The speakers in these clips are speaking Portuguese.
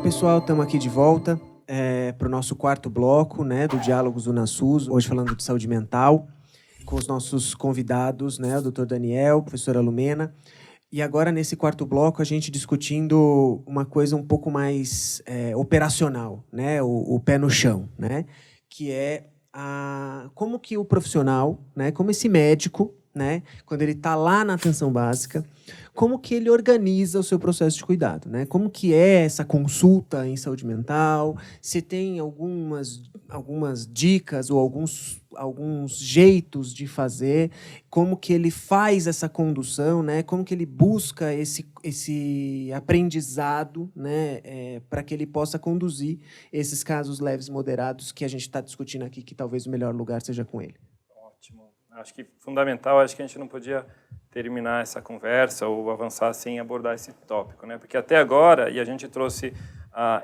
pessoal, estamos aqui de volta para o nosso quarto bloco, né, do Diálogos do NASUS, hoje falando de saúde mental, com os nossos convidados, né, o Dr. Daniel, a professora Lumena. E agora, nesse quarto bloco, a gente discutindo uma coisa um pouco mais operacional, né, o pé no chão, né, que é como que o profissional, né, como esse médico, né, quando ele está lá na atenção básica, como que ele organiza o seu processo de cuidado, né? Como que é essa consulta em saúde mental? Se tem algumas dicas ou alguns jeitos de fazer, como que ele faz essa condução, né? Como que ele busca esse aprendizado, né? Para que ele possa conduzir esses casos leves e moderados que a gente está discutindo aqui, que talvez o melhor lugar seja com ele. Ótimo. Acho que fundamental, acho que a gente não podia terminar essa conversa ou avançar sem abordar esse tópico, né? Porque até agora, e a gente trouxe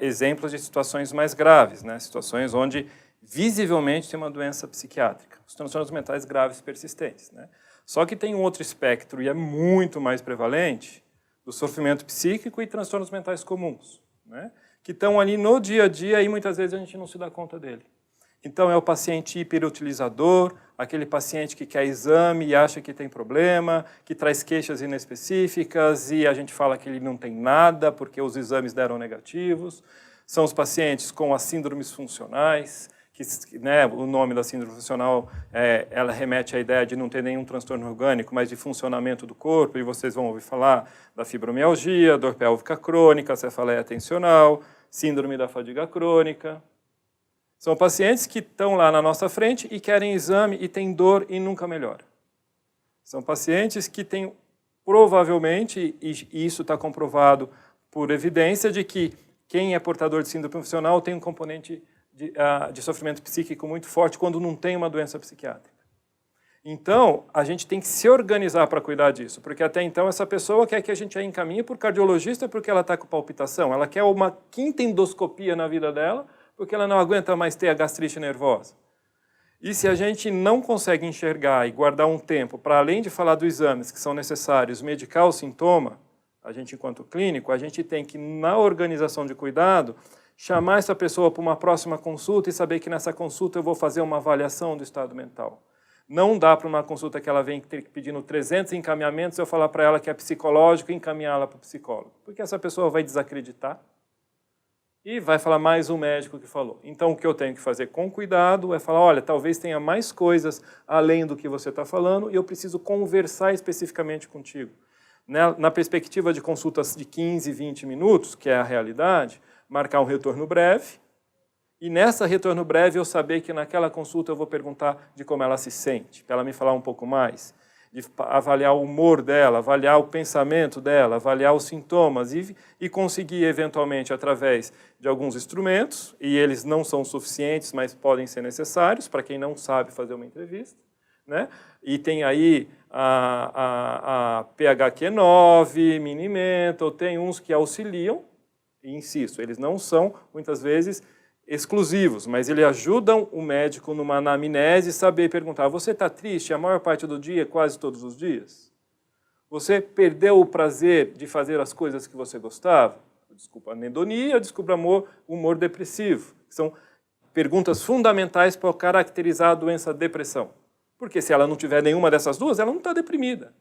exemplos de situações mais graves, né? Situações onde visivelmente tem uma doença psiquiátrica, os transtornos mentais graves persistentes, né? Só que tem um outro espectro, e é muito mais prevalente, do sofrimento psíquico e transtornos mentais comuns, né? Que estão ali no dia a dia e muitas vezes a gente não se dá conta dele. Então, é o paciente hiperutilizador, aquele paciente que quer exame e acha que tem problema, que traz queixas inespecíficas e a gente fala que ele não tem nada porque os exames deram negativos. São os pacientes com as síndromes funcionais, que, né, o nome da síndrome funcional ela remete à ideia de não ter nenhum transtorno orgânico, mas de funcionamento do corpo, e vocês vão ouvir falar da fibromialgia, dor pélvica crônica, cefaleia tensional, síndrome da fadiga crônica. São pacientes que estão lá na nossa frente e querem exame e têm dor e nunca melhora. São pacientes que têm, provavelmente, e isso está comprovado por evidência, de que quem é portador de síndrome funcional tem um componente de sofrimento psíquico muito forte quando não tem uma doença psiquiátrica. Então, a gente tem que se organizar para cuidar disso, porque até então essa pessoa quer que a gente a encaminhe por cardiologista porque ela está com palpitação, ela quer uma quinta endoscopia na vida dela, porque ela não aguenta mais ter a gastrite nervosa. E se a gente não consegue enxergar e guardar um tempo para, além de falar dos exames que são necessários, medicar o sintoma, a gente, enquanto clínico, a gente tem que, na organização de cuidado, chamar essa pessoa para uma próxima consulta e saber que nessa consulta eu vou fazer uma avaliação do estado mental. Não dá para uma consulta que ela vem pedindo 300 encaminhamentos eu falar para ela que é psicológico e encaminhá-la para o psicólogo, porque essa pessoa vai desacreditar e vai falar mais um médico que falou. Então, o que eu tenho que fazer com cuidado é falar, olha, talvez tenha mais coisas além do que você está falando e eu preciso conversar especificamente contigo. Na perspectiva de consultas de 15, 20 minutos, que é a realidade, marcar um retorno breve e nessa retorno breve eu saber que naquela consulta eu vou perguntar de como ela se sente, para ela me falar um pouco mais, de avaliar o humor dela, avaliar o pensamento dela, avaliar os sintomas e conseguir, eventualmente, através de alguns instrumentos, e eles não são suficientes, mas podem ser necessários para quem não sabe fazer uma entrevista, né? E tem aí a PHQ-9, Mini-Mental, tem uns que auxiliam, e insisto, eles não são, muitas vezes, exclusivos, mas eles ajudam o médico numa anamnese saber perguntar, você está triste a maior parte do dia, quase todos os dias? Você perdeu o prazer de fazer as coisas que você gostava? Desculpa, anedonia, desculpa, humor depressivo. São perguntas fundamentais para caracterizar a doença depressão. Porque se ela não tiver nenhuma dessas duas, ela não está deprimida.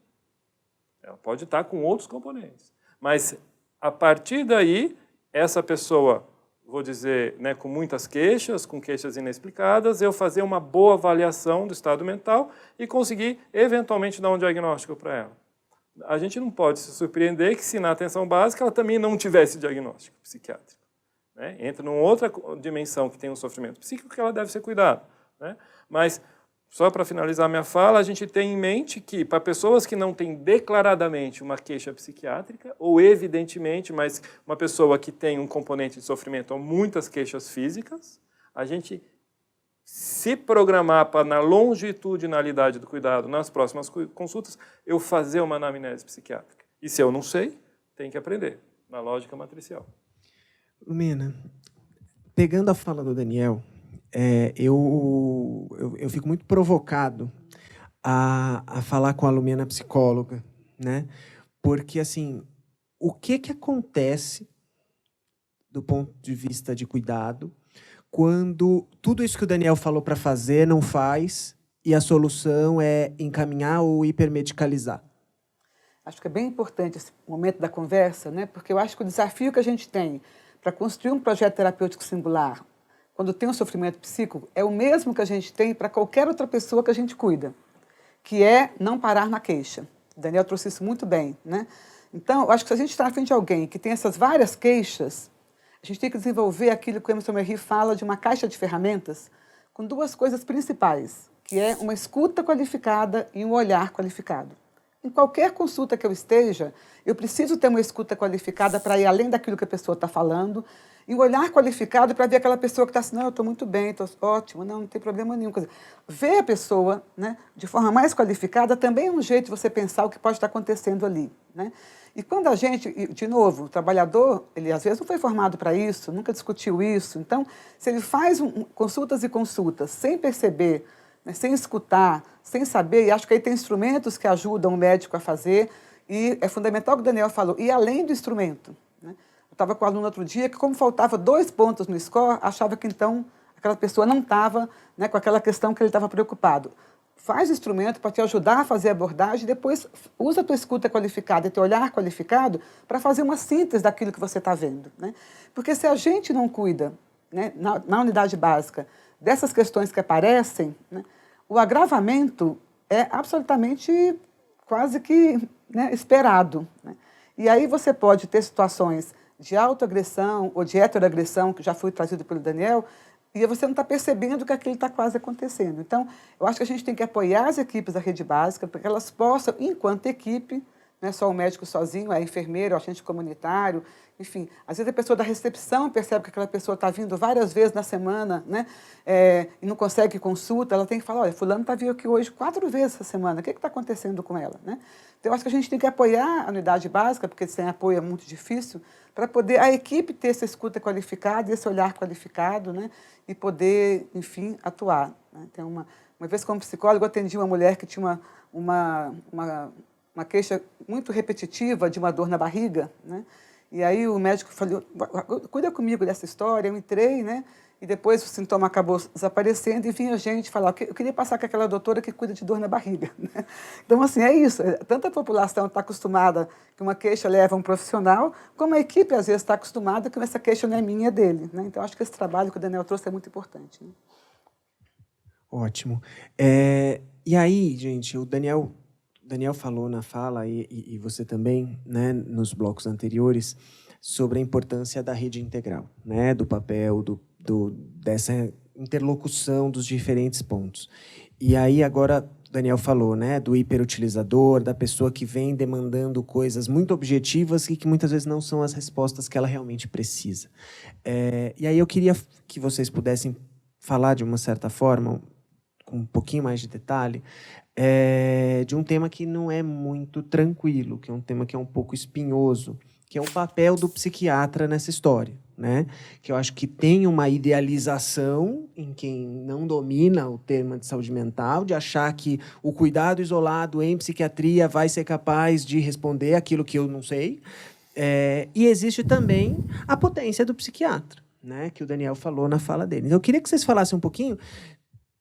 Ela pode estar com outros componentes. Mas, a partir daí, essa pessoa, vou dizer, né, com muitas queixas, com queixas inexplicadas, eu fazer uma boa avaliação do estado mental e conseguir, eventualmente, dar um diagnóstico para ela. A gente não pode se surpreender que, se na atenção básica, ela também não tivesse diagnóstico psiquiátrico, né? Entra numa outra dimensão que tem um sofrimento psíquico que ela deve ser cuidada, né? Mas, só para finalizar minha fala, a gente tem em mente que, para pessoas que não têm declaradamente uma queixa psiquiátrica, ou evidentemente, mas uma pessoa que tem um componente de sofrimento ou muitas queixas físicas, a gente se programar para, na longitudinalidade do cuidado, nas próximas consultas, eu fazer uma anamnese psiquiátrica. E se eu não sei, tem que aprender, na lógica matricial. Lumena, pegando a fala do Daniel, eu fico muito provocado a falar com a Lumena psicóloga, né? Porque, assim, o que acontece do ponto de vista de cuidado, quando tudo isso que o Daniel falou para fazer não faz e a solução é encaminhar ou hipermedicalizar? Acho que é bem importante esse momento da conversa, né? Porque eu acho que o desafio que a gente tem para construir um projeto terapêutico singular, quando tem um sofrimento psíquico, é o mesmo que a gente tem para qualquer outra pessoa que a gente cuida, que é não parar na queixa. O Daniel trouxe isso muito bem, né? Então, eu acho que se a gente está à frente de alguém que tem essas várias queixas, a gente tem que desenvolver aquilo que o Emerson Merri fala de uma caixa de ferramentas com duas coisas principais, que é uma escuta qualificada e um olhar qualificado. Em qualquer consulta que eu esteja, eu preciso ter uma escuta qualificada para ir além daquilo que a pessoa está falando, e um olhar qualificado para ver aquela pessoa que está assim, não, eu estou muito bem, estou ótimo, não tem problema nenhum. Quer dizer, ver a pessoa, né, de forma mais qualificada também é um jeito de você pensar o que pode estar acontecendo ali, né? E quando a gente, de novo, o trabalhador, ele às vezes não foi formado para isso, nunca discutiu isso, então, se ele faz consultas e consultas sem perceber, né, sem escutar, sem saber, e acho que aí tem instrumentos que ajudam o médico a fazer, e é fundamental o que o Daniel falou, e além do instrumento, né? Eu estava com um aluno outro dia que, como faltava 2 pontos no score, achava que então aquela pessoa não estava, né, com aquela questão que ele estava preocupado. Faz instrumento para te ajudar a fazer a abordagem, depois usa a tua escuta qualificada e teu olhar qualificado para fazer uma síntese daquilo que você está vendo, né? Porque se a gente não cuida, né, na unidade básica, dessas questões que aparecem, né, o agravamento é absolutamente quase que, né, esperado, né? E aí você pode ter situações de autoagressão ou de heteroagressão, que já foi trazido pelo Daniel, e você não está percebendo que aquilo está quase acontecendo. Então, eu acho que a gente tem que apoiar as equipes da rede básica para que elas possam, enquanto equipe, não é só o médico sozinho, é o enfermeiro, o agente comunitário, enfim. Às vezes a pessoa da recepção percebe que aquela pessoa está vindo várias vezes na semana, né, e não consegue consulta, ela tem que falar, olha, fulano está vindo aqui hoje 4 vezes essa semana, o que está acontecendo com ela, né? Então, eu acho que a gente tem que apoiar a unidade básica, porque sem apoio é muito difícil, para poder a equipe ter essa escuta qualificada, esse olhar qualificado, né, e poder, enfim, atuar, né? Tem uma vez, como psicólogo, eu atendi uma mulher que tinha uma queixa muito repetitiva de uma dor na barriga, né? E aí o médico falou, cuida comigo dessa história, eu entrei, né? E depois o sintoma acabou desaparecendo e vinha gente falar, eu queria passar com aquela doutora que cuida de dor na barriga, né? Então, assim, é isso. Tanta população está acostumada que uma queixa leva a um profissional, como a equipe, às vezes, está acostumada que essa queixa não é minha, é dele, né? Então, acho que esse trabalho que o Daniel trouxe é muito importante, né? Ótimo. E aí, gente, o Daniel falou na fala, e você também, né, nos blocos anteriores, sobre a importância da rede integral, né, do papel, dessa interlocução dos diferentes pontos. E aí, agora, o Daniel falou, né, do hiperutilizador, da pessoa que vem demandando coisas muito objetivas e que muitas vezes não são as respostas que ela realmente precisa. E aí eu queria que vocês pudessem falar, de uma certa forma, com um pouquinho mais de detalhe, de um tema que não é muito tranquilo, que é um tema que é um pouco espinhoso, que é o papel do psiquiatra nessa história, né? Que eu acho que tem uma idealização em quem não domina o tema de saúde mental, de achar que o cuidado isolado em psiquiatria vai ser capaz de responder aquilo que eu não sei. E existe também a potência do psiquiatra, né? Que o Daniel falou na fala dele. Então, eu queria que vocês falassem um pouquinho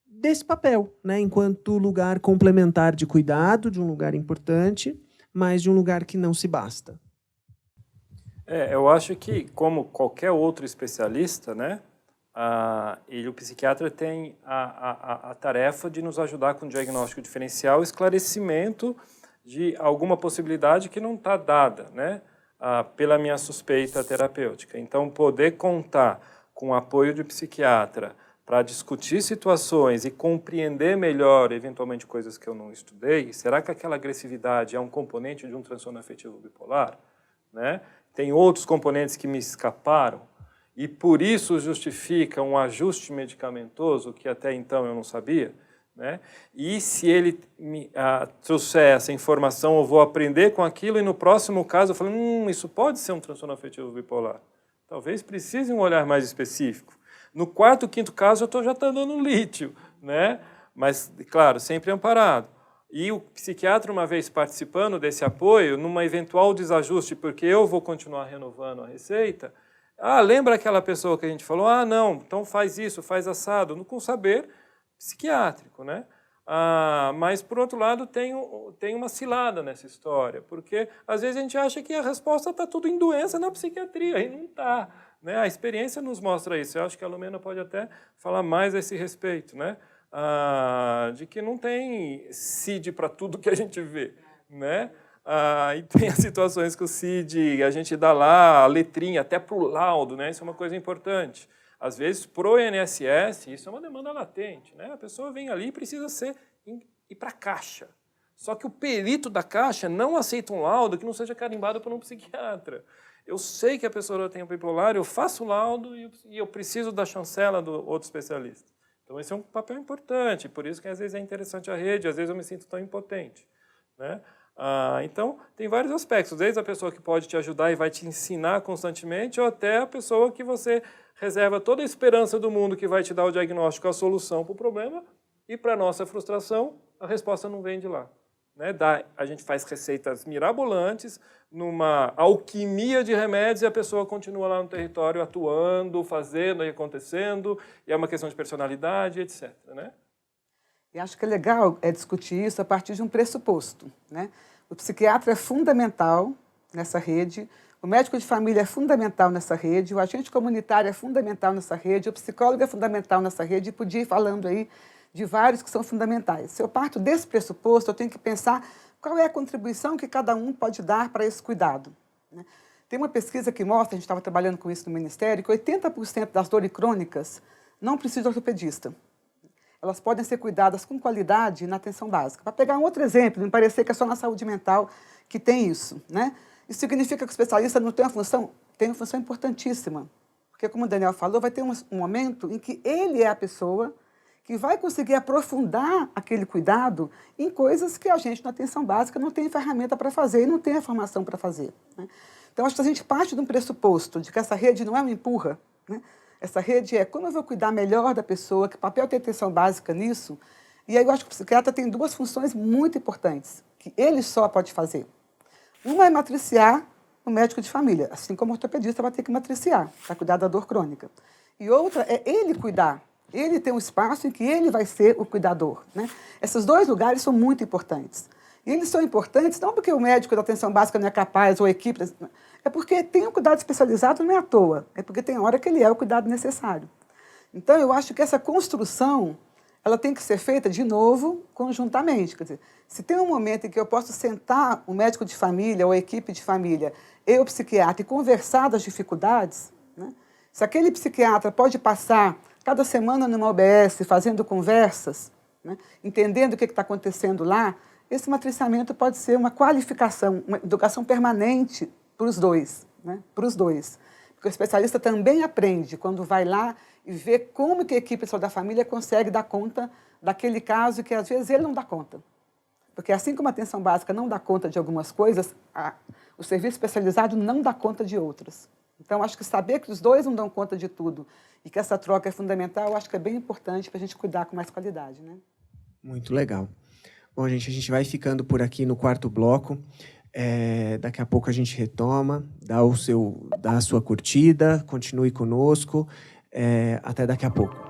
desse papel, né, enquanto lugar complementar de cuidado, de um lugar importante, mas de um lugar que não se basta. Eu acho que, como qualquer outro especialista, né, o psiquiatra tem a tarefa de nos ajudar com diagnóstico diferencial, esclarecimento de alguma possibilidade que não está dada, né, pela minha suspeita terapêutica. Então, poder contar com o apoio de psiquiatra para discutir situações e compreender melhor, eventualmente, coisas que eu não estudei. Será que aquela agressividade é um componente de um transtorno afetivo bipolar? Né? Tem outros componentes que me escaparam e, por isso, justifica um ajuste medicamentoso que até então eu não sabia? Né? E se ele me trouxer essa informação, eu vou aprender com aquilo e, no próximo caso, eu falo, isso pode ser um transtorno afetivo bipolar. Talvez precise um olhar mais específico. No 4º, 5º caso, eu já estou dando lítio, né? Mas, claro, sempre amparado. E o psiquiatra, uma vez participando desse apoio, numa eventual desajuste, porque eu vou continuar renovando a receita, Ah, lembra aquela pessoa que a gente falou? Ah, não, então faz isso, faz assado, com saber psiquiátrico, né? Mas, por outro lado, tem uma cilada nessa história, porque às vezes a gente acha que a resposta está tudo em doença na psiquiatria, e não está. Né? A experiência nos mostra isso. Eu acho que a Lumena pode até falar mais a esse respeito, né? De que não tem CID para tudo que a gente vê. Né? E tem as situações que o CID, a gente dá lá a letrinha, até para o laudo, né? Isso é uma coisa importante. Às vezes, para o INSS, isso é uma demanda latente. Né? A pessoa vem ali e precisa ir para a Caixa. Só que o perito da Caixa não aceita um laudo que não seja carimbado por um psiquiatra. Eu sei que a pessoa tem bipolar, eu faço o laudo e eu preciso da chancela do outro especialista. Então, esse é um papel importante, por isso que às vezes é interessante a rede, às vezes eu me sinto tão impotente. Né? Então, tem vários aspectos, desde a pessoa que pode te ajudar e vai te ensinar constantemente, ou até a pessoa que você reserva toda a esperança do mundo que vai te dar o diagnóstico, a solução para o problema, e para a nossa frustração, a resposta não vem de lá. Né? A gente faz receitas mirabolantes, numa alquimia de remédios, e a pessoa continua lá no território atuando, fazendo e acontecendo, e é uma questão de personalidade, etc. Né? E acho que é legal discutir isso a partir de um pressuposto. Né? O psiquiatra é fundamental nessa rede, o médico de família é fundamental nessa rede, o agente comunitário é fundamental nessa rede, o psicólogo é fundamental nessa rede, e podia ir falando aí de vários que são fundamentais. Se eu parto desse pressuposto, eu tenho que pensar qual é a contribuição que cada um pode dar para esse cuidado. Né? Tem uma pesquisa que mostra, a gente estava trabalhando com isso no Ministério, que 80% das dores crônicas não precisam de ortopedista. Elas podem ser cuidadas com qualidade na atenção básica. Para pegar um outro exemplo, não parecer que é só na saúde mental que tem isso. Né? Isso significa que o especialista não tem uma função? Tem uma função importantíssima. Porque, como o Daniel falou, vai ter um momento em que ele é a pessoa que vai conseguir aprofundar aquele cuidado em coisas que a gente, na atenção básica, não tem ferramenta para fazer e não tem a formação para fazer. Né? Então, acho que a gente parte de um pressuposto de que essa rede não é uma empurra. Né? Essa rede é como eu vou cuidar melhor da pessoa, que papel tem atenção básica nisso. E aí eu acho que o psiquiatra tem duas funções muito importantes, que ele só pode fazer. Uma é matriciar o médico de família, assim como o ortopedista vai ter que matriciar, para cuidar da dor crônica. E outra é ele cuidar. Ele tem um espaço em que ele vai ser o cuidador. Né? Esses dois lugares são muito importantes. E eles são importantes não porque o médico da atenção básica não é capaz, ou a equipe, é porque tem um cuidado especializado, não é à toa, é porque tem hora que ele é o cuidado necessário. Então, eu acho que essa construção ela tem que ser feita, de novo, conjuntamente. Quer dizer, se tem um momento em que eu posso sentar o médico de família ou a equipe de família, eu, psiquiatra, e conversar das dificuldades, né? Se aquele psiquiatra pode passar cada semana numa OBS, fazendo conversas, né? Entendendo o que está acontecendo lá, esse matriciamento pode ser uma qualificação, uma educação permanente para os dois. Né? Para os dois. Porque o especialista também aprende quando vai lá e vê como que a equipe pessoal da família consegue dar conta daquele caso que, às vezes, ele não dá conta. Porque, assim como a atenção básica não dá conta de algumas coisas, o serviço especializado não dá conta de outras. Então, acho que saber que os dois não dão conta de tudo e que essa troca é fundamental, eu acho que é bem importante para a gente cuidar com mais qualidade. Né? Muito legal. Bom, gente, a gente vai ficando por aqui no quarto bloco. Daqui a pouco a gente retoma, dá a sua curtida, continue conosco. Até daqui a pouco.